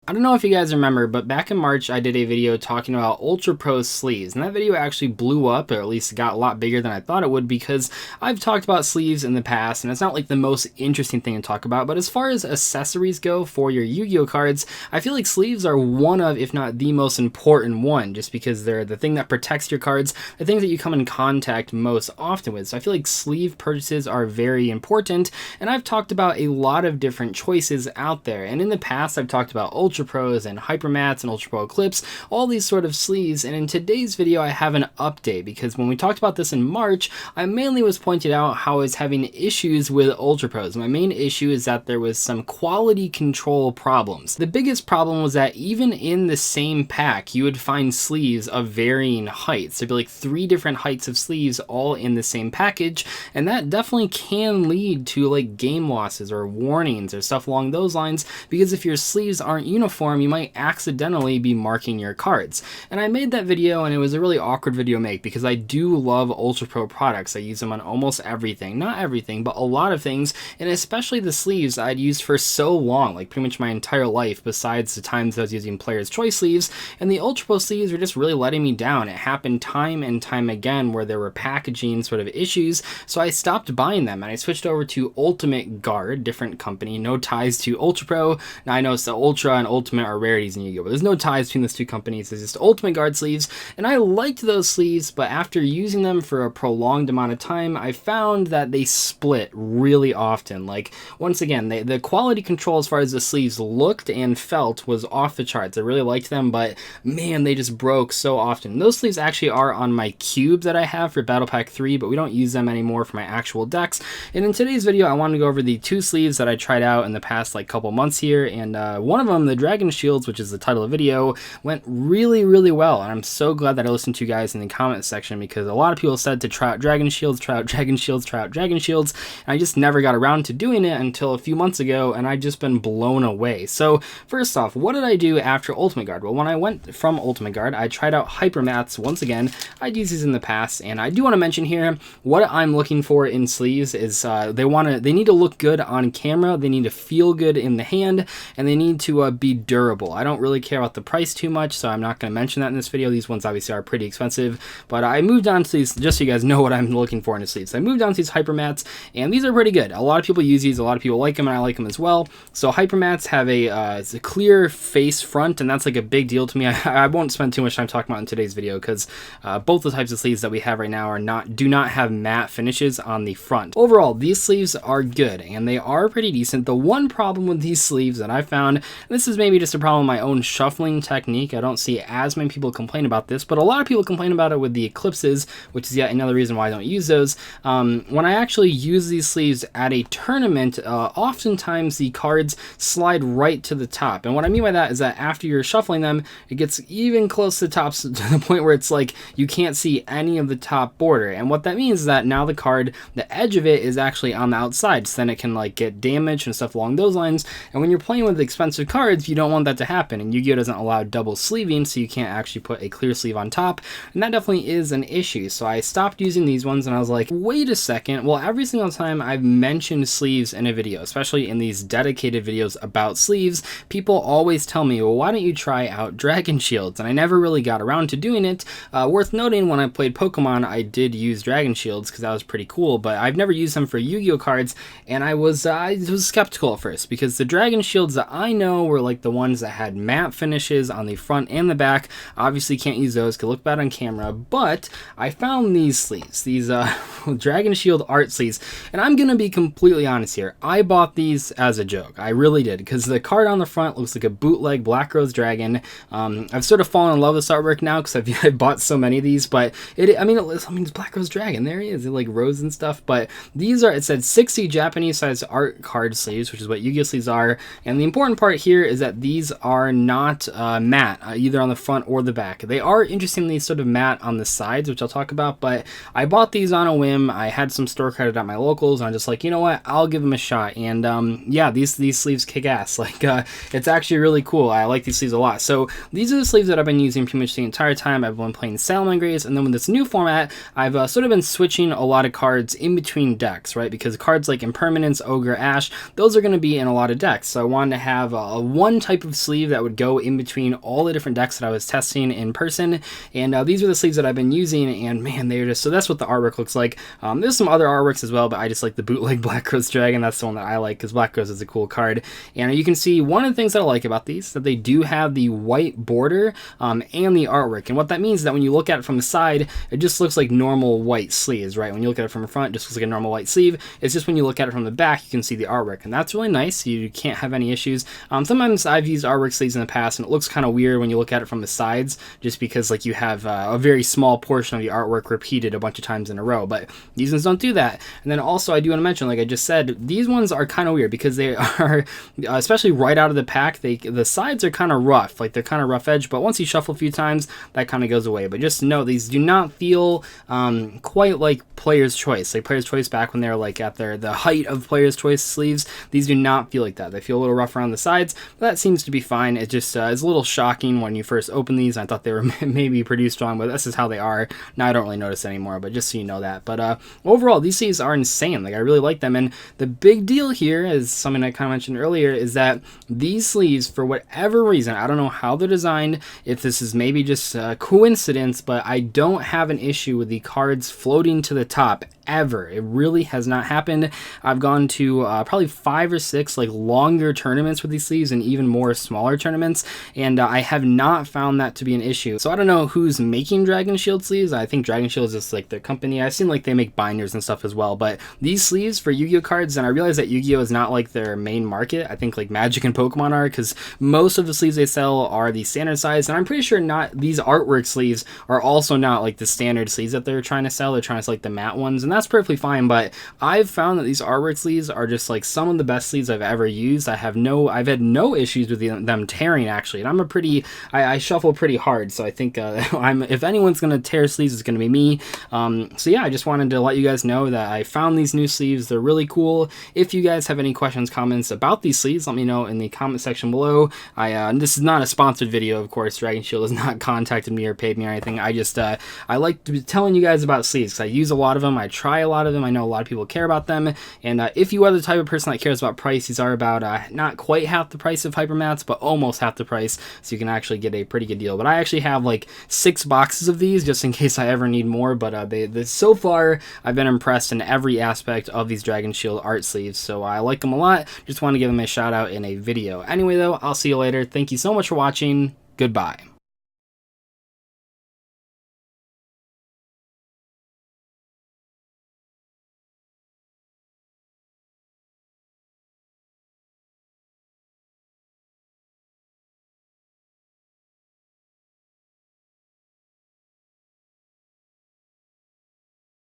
I don't know if you guys remember, but back in March I did a video talking about Ultra Pro sleeves, and that video actually blew up, or at least got a lot bigger than I thought it would, because I've talked about sleeves in the past, and it's not like the most interesting thing to talk about, but as far as accessories go for your Yu-Gi-Oh cards, I feel like sleeves are one of, if not the most important one, just because they're the thing that protects your cards, the things that you come in contact most often with. So I feel like sleeve purchases are very important, and I've talked about a lot of different choices out there, and in the past I've talked about Ultra Pros and Hypermats and Ultra Pro Eclipse, all these sort of sleeves, and in today's video I have an update, because when we talked about this in March, I mainly was pointing out how I was having issues with Ultra Pros. My main issue is that there was some quality control problems. The biggest problem was that even in the same pack, you would find sleeves of varying heights. There'd be like 3 different heights of sleeves all in the same package, and that definitely can lead to like game losses or warnings or stuff along those lines, because if your sleeves aren't uniform, you might accidentally be marking your cards. And I made that video, and it was a really awkward video to make because I do love Ultra Pro products. I use them on almost everything. Not everything, but a lot of things, and especially the sleeves I'd used for so long, like pretty much my entire life, besides the times I was using Player's Choice sleeves, and the Ultra Pro sleeves were just really letting me down. It happened time and time again where there were packaging sort of issues, so I stopped buying them, and I switched over to Ultimate Guard, different company, no ties to Ultra Pro. Now I know it's the Ultra and Ultimate are rarities in Yu-Gi-Oh, but there's no ties between those two companies. It's just Ultimate Guard sleeves, and I liked those sleeves, but after using them for a prolonged amount of time, I found that they split really often. Like, once again, the quality control as far as the sleeves looked and felt was off the charts. I really liked them, but man, they just broke so often. Those sleeves actually are on my cube that I have for Battle Pack 3, but we don't use them anymore for my actual decks. And in today's video, I want to go over the 2 sleeves that I tried out in the past like couple months here, and one of them, the Dragon Shields, which is the title of the video, went really well, and I'm so glad that I listened to you guys in the comment section, because a lot of people said to try out Dragon Shields, try out Dragon Shields, try out Dragon Shields, and I just never got around to doing it until a few months ago, and I've just been blown away. So first off, what did I do after Ultimate Guard? Well, when I went from Ultimate Guard, I tried out Hypermats once again. I'd used these in the past, and I do want to mention here, what I'm looking for in sleeves is they need to look good on camera, they need to feel good in the hand, and they need to be durable. I don't really care about the price too much, so I'm not going to mention that in this video. These ones obviously are pretty expensive, but I moved on to these, just so you guys know what I'm looking for in the sleeves. I moved on to these Hypermats, and these are pretty good. A lot of people use these, a lot of people like them, and I like them as well. So Hypermats have it's a clear face front, and that's like a big deal to me. I won't spend too much time talking about in today's video, because both the types of sleeves that we have right now do not have matte finishes on the front. Overall, these sleeves are good, and they are pretty decent. The one problem with these sleeves that I found, and this is maybe just a problem with my own shuffling technique, I don't see as many people complain about this, but a lot of people complain about it with the Eclipses, which is yet another reason why I don't use those. When I actually use these sleeves at a tournament, oftentimes the cards slide right to the top, and what I mean by that is that after you're shuffling them, it gets even close to the top, to the point where it's like you can't see any of the top border, and what that means is that now the card, the edge of it is actually on the outside, so then it can like get damaged and stuff along those lines, and when you're playing with expensive cards, you don't want that to happen, and Yu-Gi-Oh doesn't allow double sleeving, so you can't actually put a clear sleeve on top, and that definitely is an issue. So I stopped using these ones, and I was like, wait a second, well, every single time I've mentioned sleeves in a video, especially in these dedicated videos about sleeves, people always tell me, well, why don't you try out Dragon Shields? And I never really got around to doing it. Worth noting, when I played Pokemon, I did use Dragon Shields because that was pretty cool, but I've never used them for Yu-Gi-Oh cards, and I was skeptical at first, because the Dragon Shields that I know were like the ones that had matte finishes on the front and the back. Obviously can't use those, could look bad on camera, but I found these sleeves, these Dragon Shield art sleeves, and I'm gonna be completely honest here, I bought these as a joke. I really did, because the card on the front looks like a bootleg Black Rose Dragon. I've sort of fallen in love with this artwork now, because I've bought so many of these, but I mean it's Black Rose Dragon, there he is, like rose and stuff, but these are, it said 60 Japanese size art card sleeves, which is what Yu-Gi-Oh sleeves are, and the important part here is that these are not matte, either on the front or the back. They are interestingly sort of matte on the sides, which I'll talk about, but I bought these on a whim. I had some store credit at my locals, and I'm just like, you know what, I'll give them a shot, and yeah, these sleeves kick ass. Like, it's actually really cool. I like these sleeves a lot. So these are the sleeves that I've been using pretty much the entire time. I've been playing Salamangreys, and then with this new format, I've sort of been switching a lot of cards in between decks, right? Because cards like Impermanence, Ogre, Ash, those are going to be in a lot of decks. So I wanted to have one one type of sleeve that would go in between all the different decks that I was testing in person, and these are the sleeves that I've been using, and man, they're just, so that's what the artwork looks like. There's some other artworks as well, but I just like the bootleg Black Ghost Dragon. That's the one that I like because Black Ghost is a cool card. And you can see one of the things that I like about these, that they do have the white border and the artwork. And what that means is that when you look at it from the side, it just looks like normal white sleeves, right? When you look at it from the front, it just looks like a normal white sleeve. It's just when you look at it from the back, you can see the artwork, and that's really nice. You can't have any issues. Sometimes I've used artwork sleeves in the past, and it looks kind of weird when you look at it from the sides, just because like you have a very small portion of the artwork repeated a bunch of times in a row, but these ones don't do that. And then also I do want to mention, like I just said, these ones are kind of weird because they are, especially right out of the pack, the sides are kind of rough, like they're kind of rough edge, but once you shuffle a few times, that kind of goes away. But just know these do not feel quite like Player's Choice. Like Player's Choice back when they're like at the height of Player's Choice sleeves, these do not feel like that. They feel a little rough around the sides, but that seems to be fine. It just is a little shocking when you first open these. I thought they were maybe produced wrong, but this is how they are. Now I don't really notice anymore, but just so you know that. But overall, these sleeves are insane. Like I really like them, and the big deal here is something I kind of mentioned earlier, is that these sleeves, for whatever reason, I don't know how they're designed, if this is maybe just a coincidence, but I don't have an issue with the cards floating to the top ever. It really has not happened. I've gone to probably 5 or 6 like longer tournaments with these sleeves and even more smaller tournaments, and I have not found that to be an issue. So I don't know who's making Dragon Shield sleeves. I think Dragon Shield is just like their company. I've seen like they make binders and stuff as well, but these sleeves for Yu-Gi-Oh cards, and I realize that Yu-Gi-Oh is not like their main market. I think like Magic and Pokemon are, because most of the sleeves they sell are the standard size, and I'm pretty sure not these artwork sleeves are also not like the standard sleeves that they're trying to sell. They're trying to sell like the matte ones, and that's perfectly fine, but I've found that these artwork sleeves are just like some of the best sleeves I've ever used. I've had no issues with them tearing, actually, and I shuffle pretty hard, so I think if anyone's gonna tear sleeves, it's gonna be me. So yeah, I just wanted to let you guys know that I found these new sleeves. They're really cool. If you guys have any questions, comments about these sleeves, let me know in the comment section below. This is not a sponsored video, of course. Dragon Shield has not contacted me or paid me or anything. I just I like to be telling you guys about sleeves because I use a lot of them. I try a lot of them. I know a lot of people care about them, and if you are the type of person that cares about price, these are about not quite half the price of Hypermats, but almost half the price, so you can actually get a pretty good deal. But I actually have like 6 boxes of these just in case I ever need more, but so far I've been impressed in every aspect of these Dragon Shield art sleeves, so I like them a lot. Just want to give them a shout out in a video. Anyway though, I'll see you later. Thank you so much for watching. Goodbye.